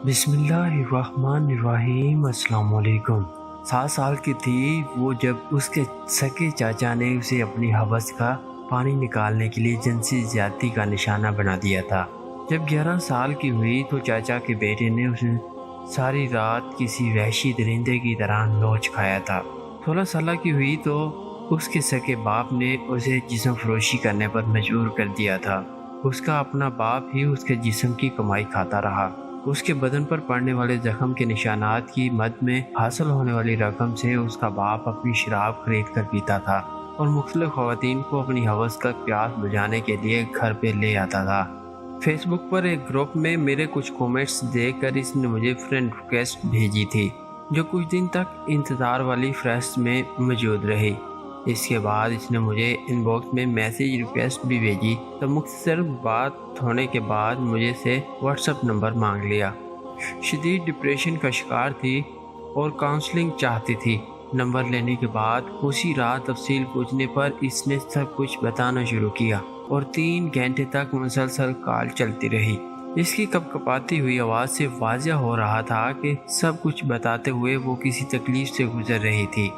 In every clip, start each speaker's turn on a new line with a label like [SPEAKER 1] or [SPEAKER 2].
[SPEAKER 1] بسم اللہ الرحمن الرحیم۔ السلام علیکم۔ 7 سال کی تھی وہ جب اس کے سگے چاچا نے اسے اپنی حوث کا پانی نکالنے کے لیے جنسی زیادتی کا نشانہ بنا دیا تھا۔ جب 11 سال کی ہوئی تو چاچا کے بیٹے نے اسے ساری رات کسی وحشی درندے کی طرح نوچ کھایا تھا۔ 16 سالہ کی ہوئی تو اس کے سگے باپ نے اسے جسم فروشی کرنے پر مجبور کر دیا تھا۔ اس کا اپنا باپ ہی اس کے جسم کی کمائی کھاتا رہا۔ اس کے بدن پر پڑنے والے زخم کے نشانات کی مد میں حاصل ہونے والی رقم سے اس کا باپ اپنی شراب خرید کر پیتا تھا اور مختلف خواتین کو اپنی حوث کا پیاس بجھانے کے لیے گھر پہ لے آتا تھا۔ فیس بک پر ایک گروپ میں میرے کچھ کومنٹس دیکھ کر اس نے مجھے فرینڈ ریکویسٹ بھیجی تھی، جو کچھ دن تک انتظار والی فہرست میں موجود رہی۔ اس کے بعد اس نے مجھے ان باکس میں میسیج ریکویسٹ بھی بھیجی تو مختصر بات ہونے کے بعد مجھے سے واٹس ایپ نمبر مانگ لیا۔ شدید ڈپریشن کا شکار تھی اور کاؤنسلنگ چاہتی تھی۔ نمبر لینے کے بعد اسی رات تفصیل پوچھنے پر اس نے سب کچھ بتانا شروع کیا اور 3 گھنٹے تک مسلسل کال چلتی رہی۔ اس کی کپکپاتی ہوئی آواز سے واضح ہو رہا تھا کہ سب کچھ بتاتے ہوئے وہ کسی تکلیف سے گزر رہی تھی۔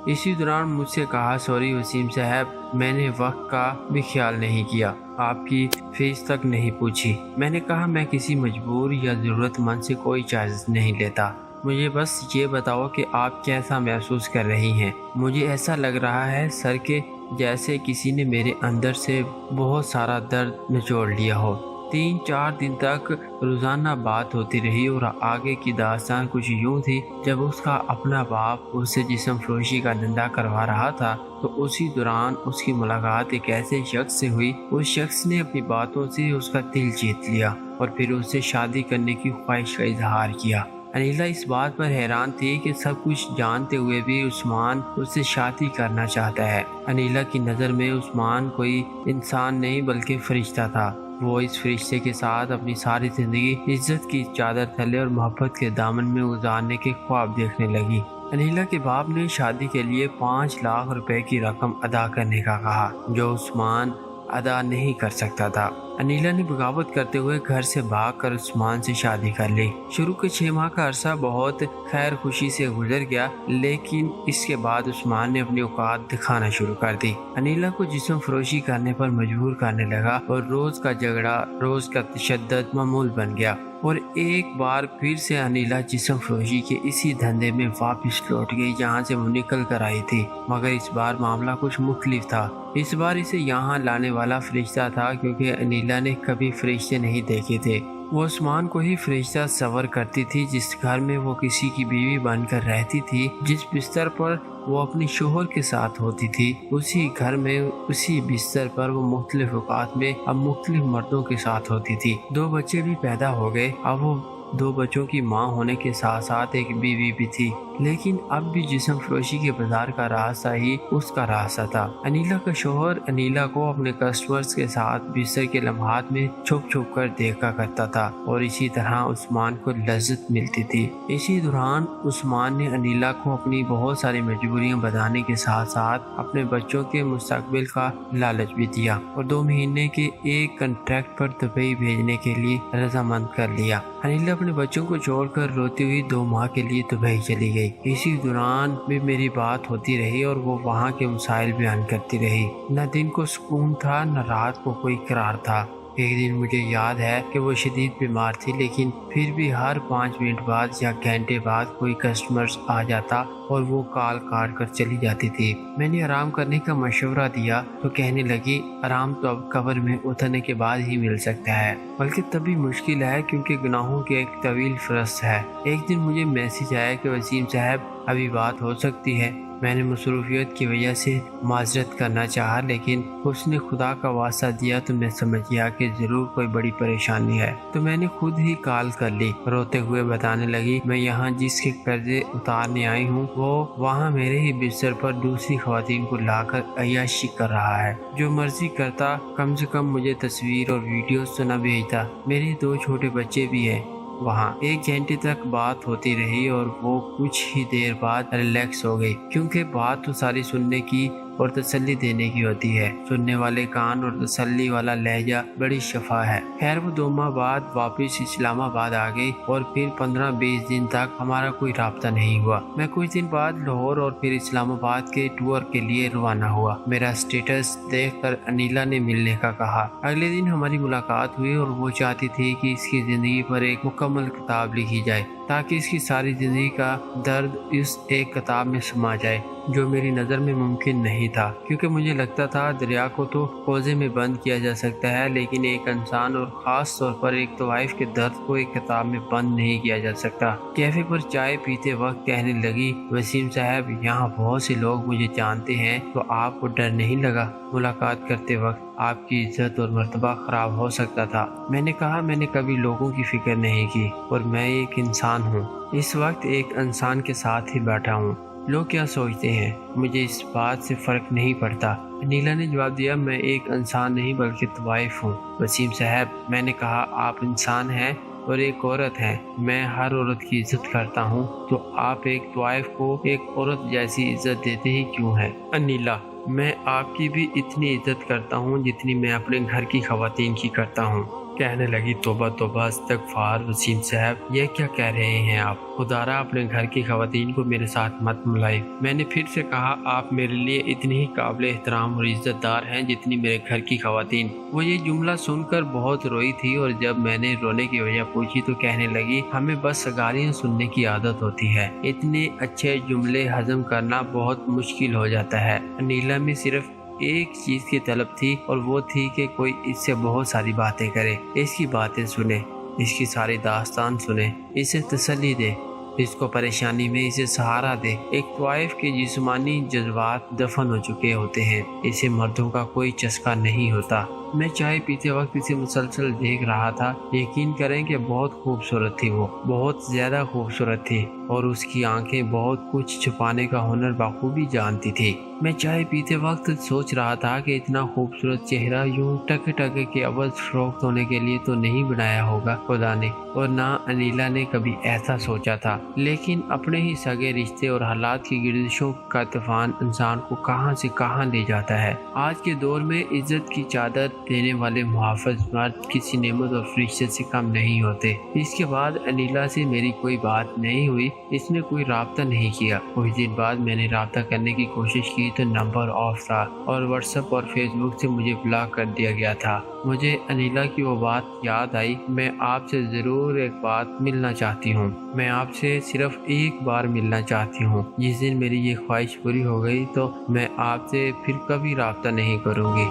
[SPEAKER 1] اسی دوران مجھ سے کہا، سوری وسیم صاحب، میں نے وقت کا بھی خیال نہیں کیا، آپ کی فیس تک نہیں پوچھی۔ میں نے کہا، میں کسی مجبور یا ضرورت مند سے کوئی چارجز نہیں لیتا، مجھے بس یہ بتاؤ کہ آپ کیسا محسوس کر رہی ہیں۔ مجھے ایسا لگ رہا ہے سر کہ جیسے کسی نے میرے اندر سے بہت سارا درد نچوڑ لیا ہو۔ 3-4 دن تک روزانہ بات ہوتی رہی اور آگے کی داستان کچھ یوں تھی۔ جب اس کا اپنا باپ اس سے جسم فروشی کا دھندا کروا رہا تھا تو اسی دوران اس کی ملاقات ایک ایسے شخص سے ہوئی۔ اس شخص نے اپنی باتوں سے اس کا دل جیت لیا اور پھر اس سے شادی کرنے کی خواہش کا اظہار کیا۔ انیلا اس بات پر حیران تھی کہ سب کچھ جانتے ہوئے بھی عثمان اس سے شادی کرنا چاہتا ہے۔ انیلا کی نظر میں عثمان کوئی انسان نہیں بلکہ فرشتہ تھا۔ وہ اس فرشتے کے ساتھ اپنی ساری زندگی عزت کی چادر تلے اور محبت کے دامن میں گزارنے کے خواب دیکھنے لگی۔ انیلا کے باپ نے شادی کے لیے 5 لاکھ روپے کی رقم ادا کرنے کا کہا، جو عثمان ادا نہیں کر سکتا تھا۔ انیلا نے بغاوت کرتے ہوئے گھر سے بھاگ کر عثمان سے شادی کر لی۔ شروع کے 6 ماہ کا عرصہ بہت خیر خوشی سے گزر گیا، لیکن اس کے بعد عثمان نے اپنی اوقات دکھانا شروع کر دی۔ انیلا کو جسم فروشی کرنے پر مجبور کرنے لگا اور روز کا جھگڑا، روز کا تشدد معمول بن گیا۔ اور ایک بار پھر سے انیلا جسم فروشی کے اسی دھندے میں واپس لوٹ گئی جہاں سے وہ نکل کر آئی تھی، مگر اس بار معاملہ کچھ مختلف تھا۔ اس بار اسے یہاں لانے والا فرشتہ تھا، کیونکہ انیلا نے کبھی فرشتے نہیں دیکھے تھے۔ وہ عثمان کو ہی فرشتہ تصور کرتی تھی۔ جس گھر میں وہ کسی کی بیوی بن کر رہتی تھی، جس بستر پر وہ اپنی شوہر کے ساتھ ہوتی تھی، اسی گھر میں اسی بستر پر وہ مختلف اوقات میں اب مختلف مردوں کے ساتھ ہوتی تھی۔ 2 بچے بھی پیدا ہو گئے۔ اب وہ 2 بچوں کی ماں ہونے کے ساتھ ساتھ ایک بیوی بھی تھی، لیکن اب بھی جسم فروشی کے بازار کا راستہ ہی اس کا راستہ تھا۔ انیلا کا شوہر انیلا کو اپنے کسٹمرز کے ساتھ بستر کے لمحات میں چھپ چھپ کر دیکھا کرتا تھا اور اسی طرح عثمان کو لذت ملتی تھی۔ اسی دوران عثمان نے انیلا کو اپنی بہت ساری مجبوریاں بتانے کے ساتھ ساتھ اپنے بچوں کے مستقبل کا لالچ بھی دیا اور 2 مہینے کے ایک کنٹریکٹ پر دبئی بھیجنے کے لیے رضامند کر لیا۔ انیلا اپنے بچوں کو چھوڑ کر روتی ہوئی 2 ماہ کے لیے دبئی چلی گئی۔ اسی دوران بھی میری بات ہوتی رہی اور وہ وہاں کے مسائل بیان کرتی رہی۔ نہ دن کو سکون تھا، نہ رات کو کوئی قرار تھا۔ ایک دن مجھے یاد ہے کہ وہ شدید بیمار تھی، لیکن پھر بھی ہر 5 منٹ بعد یا گھنٹے بعد کوئی کسٹمر آ جاتا اور وہ کال کاٹ کر چلی جاتی تھی۔ میں نے آرام کرنے کا مشورہ دیا تو کہنے لگی، آرام تو اب قبر میں اترنے کے بعد ہی مل سکتا ہے، بلکہ تبھی مشکل ہے کیونکہ گناہوں کی ایک طویل فہرست ہے۔ ایک دن مجھے میسیج آیا کہ وسیم صاحب، ابھی بات ہو سکتی ہے؟ میں نے مصروفیت کی وجہ سے معذرت کرنا چاہا، لیکن اس نے خدا کا واسطہ دیا تو میں سمجھ گیا کہ ضرور کوئی بڑی پریشانی ہے، تو میں نے خود ہی کال کر لی۔ روتے ہوئے بتانے لگی، میں یہاں جس کے قرضے اتارنے آئی ہوں وہ وہاں میرے ہی بستر پر دوسری خواتین کو لا کر عیاشی کر رہا ہے۔ جو مرضی کرتا، کم سے کم مجھے تصویر اور ویڈیوز تو نہ بھیجتا۔ میرے 2 چھوٹے بچے بھی ہیں وہاں۔ 1 گھنٹے تک بات ہوتی رہی اور وہ کچھ ہی دیر بعد ریلیکس ہو گئی، کیونکہ بات تو ساری سننے کی اور تسلی دینے کی ہوتی ہے۔ سننے والے کان اور تسلی والا لہجہ بڑی شفا ہے۔ خیر وہ 2 ماہ بعد واپس اسلام آباد آ گئی اور پھر 15-20 دن تک ہمارا کوئی رابطہ نہیں ہوا۔ میں کچھ دن بعد لاہور اور پھر اسلام آباد کے ٹور کے لیے روانہ ہوا۔ میرا اسٹیٹس دیکھ کر انیلا نے ملنے کا کہا۔ اگلے دن ہماری ملاقات ہوئی اور وہ چاہتی تھی کہ اس کی زندگی پر ایک مکمل کتاب لکھی جائے تاکہ اس کی ساری زندگی کا درد اس ایک کتاب میں سما جائے، جو میری نظر میں ممکن نہیں تھا، کیونکہ مجھے لگتا تھا دریا کو تو حوضے میں بند کیا جا سکتا ہے لیکن ایک انسان اور خاص طور پر ایک طوائف کے درد کو ایک کتاب میں بند نہیں کیا جا سکتا۔ کیفے پر چائے پیتے وقت کہنے لگی، وسیم صاحب یہاں بہت سے لوگ مجھے جانتے ہیں، تو آپ کو ڈر نہیں لگا؟ ملاقات کرتے وقت آپ کی عزت اور مرتبہ خراب ہو سکتا تھا۔ میں نے کہا میں نے کبھی لوگوں کی فکر نہیں کی اور میں ایک انسان ہوں، اس وقت ایک انسان کے ساتھ ہی بیٹھا ہوں، لوگ کیا سوچتے ہیں مجھے اس بات سے فرق نہیں پڑتا۔ انیلا نے جواب دیا، میں ایک انسان نہیں بلکہ طوائف ہوں۔ وسیم صاحب میں نے کہا آپ انسان ہیں اور ایک عورت ہے، میں ہر عورت کی عزت کرتا ہوں، تو آپ ایک طوائف کو ایک عورت جیسی عزت دیتے ہی کیوں ہیں؟ انیلا میں آپ کی بھی اتنی عزت کرتا ہوں جتنی میں اپنے گھر کی خواتین کی کرتا ہوں۔ کہنے لگی، توبہ توبہ استغفار وسیم صاحب، یہ کیا کہہ رہے ہیں آپ؟ خدارا اپنے گھر کی خواتین کو میرے ساتھ مت ملائے۔ میں نے پھر سے کہا، آپ میرے لیے اتنی ہی قابل احترام اور عزت دار ہیں جتنی میرے گھر کی خواتین۔ وہ یہ جملہ سن کر بہت روئی تھی اور جب میں نے رونے کی وجہ پوچھی تو کہنے لگی، ہمیں بس گالیاں سننے کی عادت ہوتی ہے، اتنے اچھے جملے ہضم کرنا بہت مشکل ہو جاتا ہے۔ انیلا میں صرف ایک چیز کی طلب تھی اور وہ تھی کہ کوئی اس سے بہت ساری باتیں کرے، اس کی باتیں سنے، اس کی ساری داستان سنے، اسے تسلی دے، اس کو پریشانی میں اسے سہارا دے۔ ایک طوائف کے جسمانی جذبات دفن ہو چکے ہوتے ہیں، اسے مردوں کا کوئی چسکا نہیں ہوتا۔ میں چائے پیتے وقت اسے مسلسل دیکھ رہا تھا۔ یقین کریں کہ بہت خوبصورت تھی، وہ بہت زیادہ خوبصورت تھی اور اس کی آنکھیں بہت کچھ چھپانے کا ہنر بخوبی جانتی تھی۔ میں چائے پیتے وقت سوچ رہا تھا کہ اتنا خوبصورت چہرہ یوں ٹکے ٹکے کے عوض فروخت ہونے کے لیے تو نہیں بنایا ہوگا خدا نے، اور نہ انیلا نے کبھی ایسا سوچا تھا۔ لیکن اپنے ہی سگے رشتے اور حالات کی گردشوں کا طوفان انسان کو کہاں سے کہاں لے جاتا ہے۔ آج کے دور میں عزت کی چادر دینے والے محافظ مرد کسی نعمت اور فرشتے سے کم نہیں ہوتے۔ اس کے بعد انیلا سے میری کوئی بات نہیں ہوئی، اس نے کوئی رابطہ نہیں کیا۔ کچھ دن بعد میں نے رابطہ کرنے کی کوشش کی تو نمبر آف تھا اور واٹس ایپ اور فیس بک سے مجھے بلاک کر دیا گیا تھا۔ مجھے انیلا کی وہ بات یاد آئی، میں آپ سے ضرور ایک بات ملنا چاہتی ہوں، میں آپ سے صرف ایک بار ملنا چاہتی ہوں۔ جس دن میری یہ خواہش پوری ہو گئی تو میں آپ سے پھر کبھی رابطہ نہیں کروں گی۔